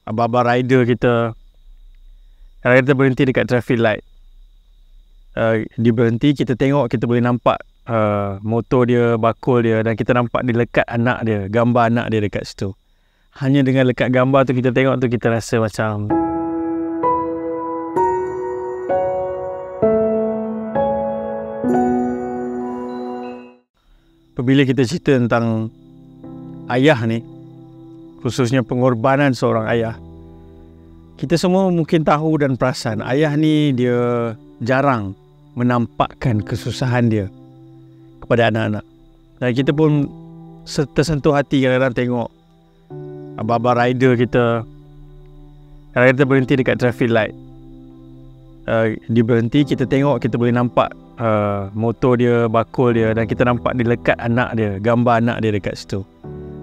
abang-abang rider kita, kalau kita berhenti dekat traffic light, dia berhenti, kita tengok, kita boleh nampak motor dia, bakul dia, dan kita nampak dia lekat anak dia, gambar anak dia dekat situ. Hanya dengan lekat gambar tu kita tengok tu, kita rasa macam apabila kita cerita tentang ayah ni, khususnya pengorbanan seorang ayah, kita semua mungkin tahu dan perasan ayah ni dia jarang menampakkan kesusahan dia kepada anak-anak. Dan kita pun tersentuh hati kadang-kadang tengok abang-abang rider kita, kalau kita berhenti dekat traffic light, dia berhenti, kita tengok, kita boleh nampak motor dia, bakul dia, dan kita nampak dia lekat anak dia, gambar anak dia dekat situ.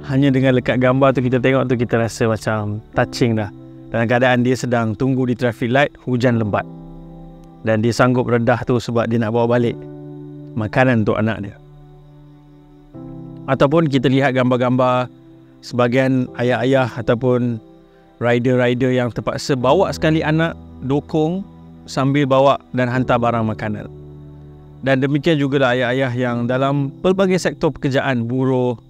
Hanya dengan lekat gambar tu kita tengok tu, kita rasa macam touching dah. Dalam keadaan dia sedang tunggu di traffic light, hujan lebat, dan dia sanggup redah tu sebab dia nak bawa balik makanan untuk anak dia. Ataupun kita lihat gambar-gambar sebahagian ayah-ayah ataupun rider-rider yang terpaksa bawa sekali anak, dokong sambil bawa dan hantar barang makanan. Dan demikian juga ayah-ayah yang dalam pelbagai sektor pekerjaan, buruh,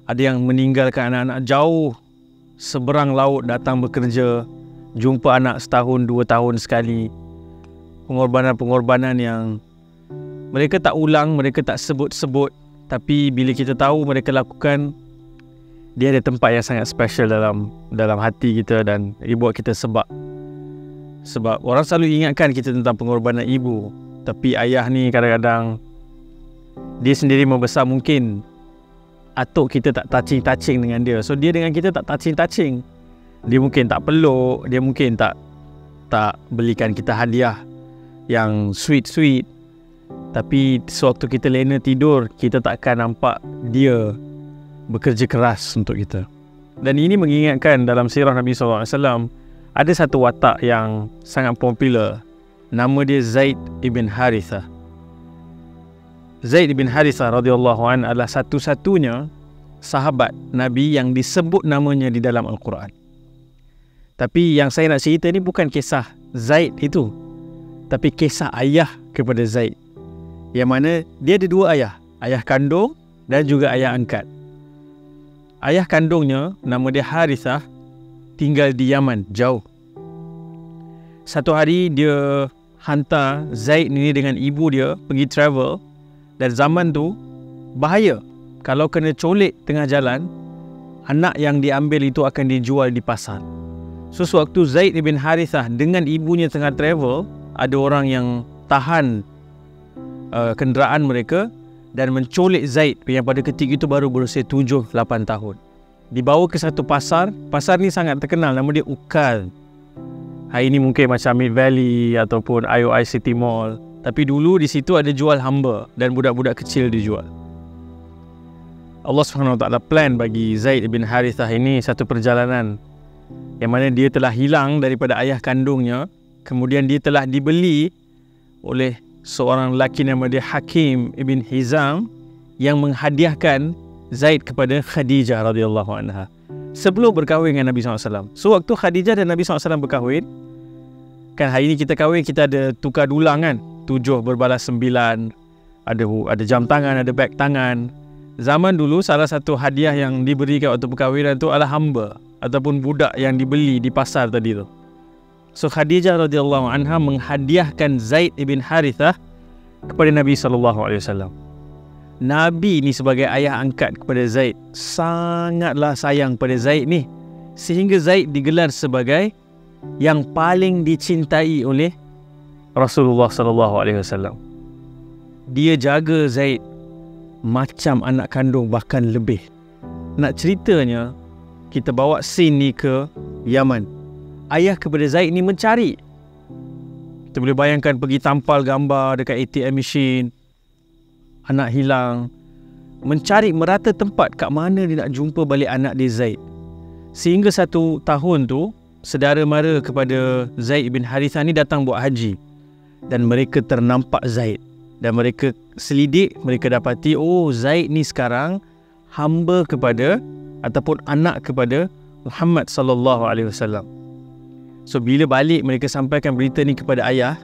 ada yang meninggalkan anak-anak jauh seberang laut datang bekerja, jumpa anak setahun, 2 tahun sekali. Pengorbanan-pengorbanan yang mereka tak ulang, mereka tak sebut-sebut, tapi bila kita tahu mereka lakukan, dia ada tempat yang sangat special dalam hati kita, dan dia buat kita sebab orang selalu ingatkan kita tentang pengorbanan ibu, tapi ayah ni kadang-kadang dia sendiri membesar, mungkin atuk kita tak touching dengan dia, so dia dengan kita tak touching. Dia mungkin tak peluk, dia mungkin tak belikan kita hadiah yang sweet, tapi sewaktu kita lena tidur, kita takkan nampak dia bekerja keras untuk kita. Dan ini mengingatkan dalam sirah Nabi SAW, ada satu watak yang sangat popular, nama dia Zaid ibn Harithah. Zaid ibn Harithah radhiyallahu anhu adalah satu-satunya sahabat Nabi yang disebut namanya di dalam Al-Quran. Tapi yang saya nak cerita ni bukan kisah Zaid itu, tapi kisah ayah kepada Zaid, yang mana dia ada 2 ayah, ayah kandung dan juga ayah angkat. Ayah kandungnya nama dia Harithah, tinggal di Yaman, jauh. Satu hari dia hantar Zaid ni dengan ibu dia pergi travel, dan zaman tu bahaya. Kalau kena colik tengah jalan, anak yang diambil itu akan dijual di pasar. So sewaktu Zaid ibn Harithah dengan ibunya tengah travel, ada orang yang tahan kenderaan mereka dan mencolik Zaid yang pada ketika itu baru berusia 7-8 tahun. Dibawa ke satu pasar ni sangat terkenal, nama dia Ukal. Hari ini mungkin macam Mid Valley ataupun IOI City Mall, tapi dulu di situ ada jual hamba dan budak-budak kecil dijual. Allah SWT plan bagi Zaid bin Harithah ini satu perjalanan yang mana dia telah hilang daripada ayah kandungnya, kemudian dia telah dibeli oleh seorang lelaki nama dia Hakim ibn Hizam yang menghadiahkan Zaid kepada Khadijah radhiyallahu anha sebelum berkahwin dengan Nabi SAW. So waktu Khadijah dan Nabi SAW berkahwin, kan hari ni kita kahwin, kita ada tukar dulang kan, 7 berbalas 9, ada jam tangan, ada beg tangan. Zaman dulu salah satu hadiah yang diberikan waktu perkahwinan tu adalah hamba ataupun budak yang dibeli di pasar tadi tu. So Khadijah radhiyallahu anha menghadiahkan Zaid ibn Harithah kepada Nabi SAW. Nabi ni sebagai ayah angkat kepada Zaid sangatlah sayang pada Zaid ni, sehingga Zaid digelar sebagai yang paling dicintai oleh Rasulullah SAW. Dia jaga Zaid macam anak kandung, bahkan lebih. Nak ceritanya, kita bawa scene ni ke Yaman. Ayah kepada Zaid ni mencari. Kita boleh bayangkan pergi tampal gambar dekat ATM machine, anak hilang, mencari merata tempat kat mana dia nak jumpa balik anak dia Zaid. Sehingga satu tahun tu, saudara mara kepada Zaid bin Harithah ni datang buat haji, dan mereka ternampak Zaid, dan mereka selidik, mereka dapati, oh Zaid ni sekarang hamba kepada ataupun anak kepada Muhammad sallallahu alaihi wasallam. So bila balik mereka sampaikan berita ni kepada ayah,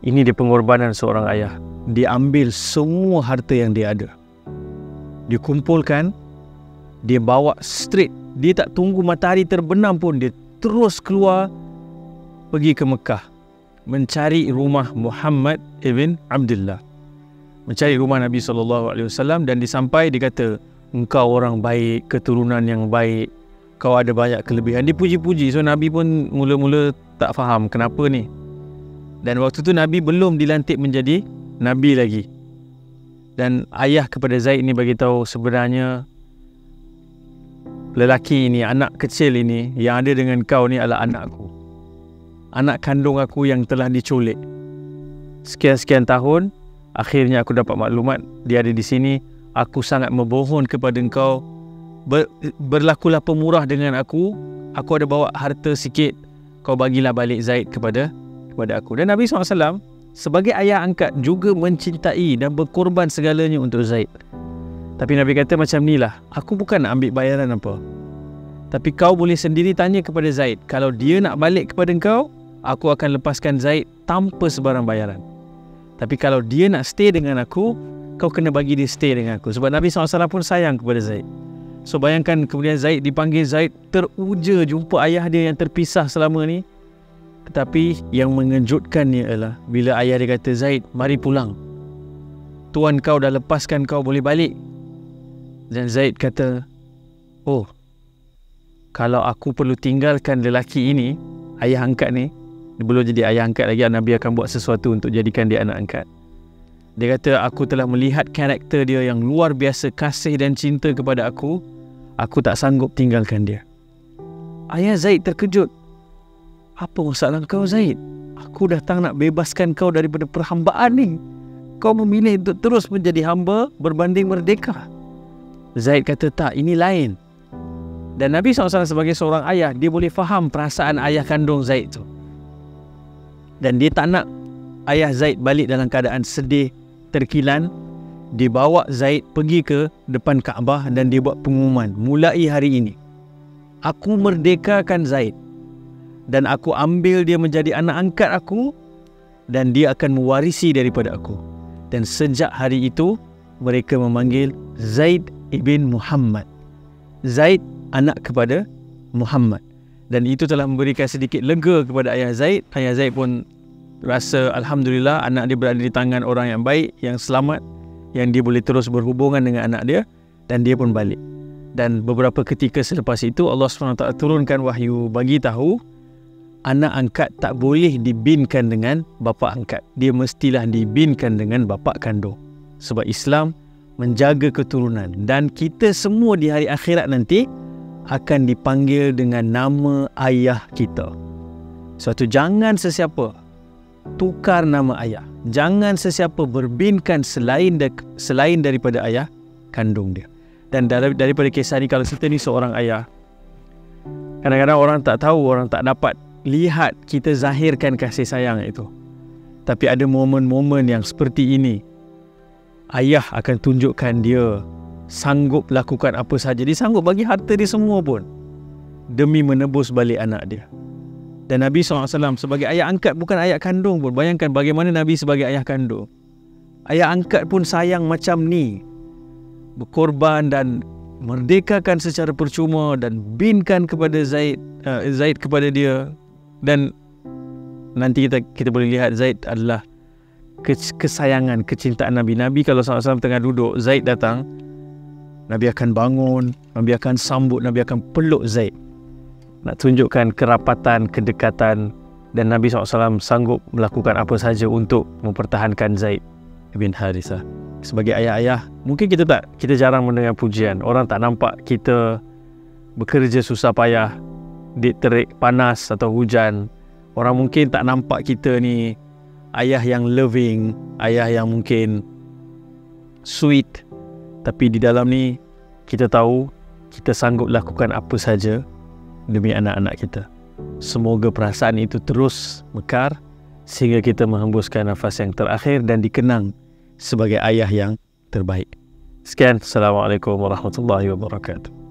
ini dia pengorbanan seorang ayah. Dia ambil semua harta yang dia ada, dia kumpulkan, dia bawa straight. Dia tak tunggu matahari terbenam pun, dia terus keluar pergi ke Mekah mencari rumah Muhammad ibn Abdullah, mencari rumah Nabi SAW. Dan disampai dia kata, engkau orang baik, keturunan yang baik, kau ada banyak kelebihan. Dia puji-puji. So Nabi pun mula-mula tak faham kenapa ni. Dan waktu tu Nabi belum dilantik menjadi Nabi lagi. Dan ayah kepada Zaid ni bagi tahu, sebenarnya lelaki ini, anak kecil ini yang ada dengan kau ni adalah anakku, anak kandung aku yang telah diculik. Sekian-sekian tahun, akhirnya aku dapat maklumat dia ada di sini. Aku sangat memohon kepada engkau, berlakulah pemurah dengan aku. Aku ada bawa harta sikit, kau bagilah balik Zaid kepada aku. Dan Nabi SAW sebagai ayah angkat juga mencintai dan berkorban segalanya untuk Zaid. Tapi Nabi kata macam ni lah, aku bukan nak ambil bayaran apa, tapi kau boleh sendiri tanya kepada Zaid. Kalau dia nak balik kepada engkau, aku akan lepaskan Zaid tanpa sebarang bayaran. Tapi kalau dia nak stay dengan aku, kau kena bagi dia stay dengan aku. Sebab Nabi SAW pun sayang kepada Zaid. So bayangkan kemudian Zaid dipanggil. Zaid teruja jumpa ayah dia yang terpisah selama ni. Tetapi yang mengejutkannya adalah bila ayah dia kata, Zaid, mari pulang, tuan kau dah lepaskan kau, boleh balik. Dan Zaid kata, oh, kalau aku perlu tinggalkan lelaki ini, ayah angkat ni, dia belum jadi ayah angkat lagi, Nabi akan buat sesuatu untuk jadikan dia anak angkat. Dia kata, aku telah melihat karakter dia yang luar biasa, kasih dan cinta kepada aku tak sanggup tinggalkan dia. Ayah Zaid terkejut. Apa masalah kau, Zaid? Aku datang nak bebaskan kau daripada perhambaan ni. Kau memilih untuk terus menjadi hamba berbanding merdeka. Zaid kata, tak, ini lain. Dan Nabi SAW sebagai seorang ayah, dia boleh faham perasaan ayah kandung Zaid tu. Dan dia tak nak ayah Zaid balik dalam keadaan sedih, terkilan. Dia bawa Zaid pergi ke depan Kaabah dan dia buat pengumuman, mulai hari ini aku merdekakan Zaid dan aku ambil dia menjadi anak angkat aku, dan dia akan mewarisi daripada aku. Dan sejak hari itu mereka memanggil Zaid ibn Muhammad, Zaid anak kepada Muhammad. Dan itu telah memberikan sedikit lega kepada ayah Zaid. Ayah Zaid pun rasa Alhamdulillah anak dia berada di tangan orang yang baik, yang selamat, yang dia boleh terus berhubungan dengan anak dia. Dan dia pun balik. Dan beberapa ketika selepas itu Allah SWT turunkan wahyu bagi tahu, anak angkat tak boleh dibinkan dengan bapa angkat. Dia mestilah dibinkan dengan bapa kandung. Sebab Islam menjaga keturunan. Dan kita semua di hari akhirat nanti akan dipanggil dengan nama ayah kita. Suatu jangan sesiapa tukar nama ayah. Jangan sesiapa berbinkan selain daripada ayah kandung dia. Dan daripada kisah ni, kalau kita ni seorang ayah, kadang-kadang orang tak tahu, orang tak dapat lihat kita zahirkan kasih sayang itu. Tapi ada momen-momen yang seperti ini, ayah akan tunjukkan dia sanggup lakukan apa sahaja. Dia sanggup bagi harta dia semua pun demi menebus balik anak dia. Dan Nabi SAW sebagai ayah angkat, bukan ayah kandung pun. Bayangkan bagaimana Nabi sebagai ayah kandung. Ayah angkat pun sayang macam ni, berkorban dan merdekakan secara percuma dan binkan kepada Zaid kepada dia. Dan nanti kita boleh lihat Zaid adalah kesayangan, kecintaan Nabi. Nabi kalau SAW tengah duduk, Zaid datang, Nabi akan bangun, Nabi akan sambut, Nabi akan peluk Zaid, nak tunjukkan kerapatan, kedekatan. Dan Nabi SAW sanggup melakukan apa sahaja untuk mempertahankan Zaid bin Harithah. Sebagai ayah-ayah, mungkin kita jarang mendengar pujian. Orang tak nampak kita bekerja susah payah di terik panas atau hujan. Orang mungkin tak nampak kita ni ayah yang loving, ayah yang mungkin sweet. Tapi di dalam ni kita tahu kita sanggup lakukan apa saja demi anak-anak kita. Semoga perasaan itu terus mekar sehingga kita menghembuskan nafas yang terakhir dan dikenang sebagai ayah yang terbaik. Sekian, Assalamualaikum warahmatullahi wabarakatuh.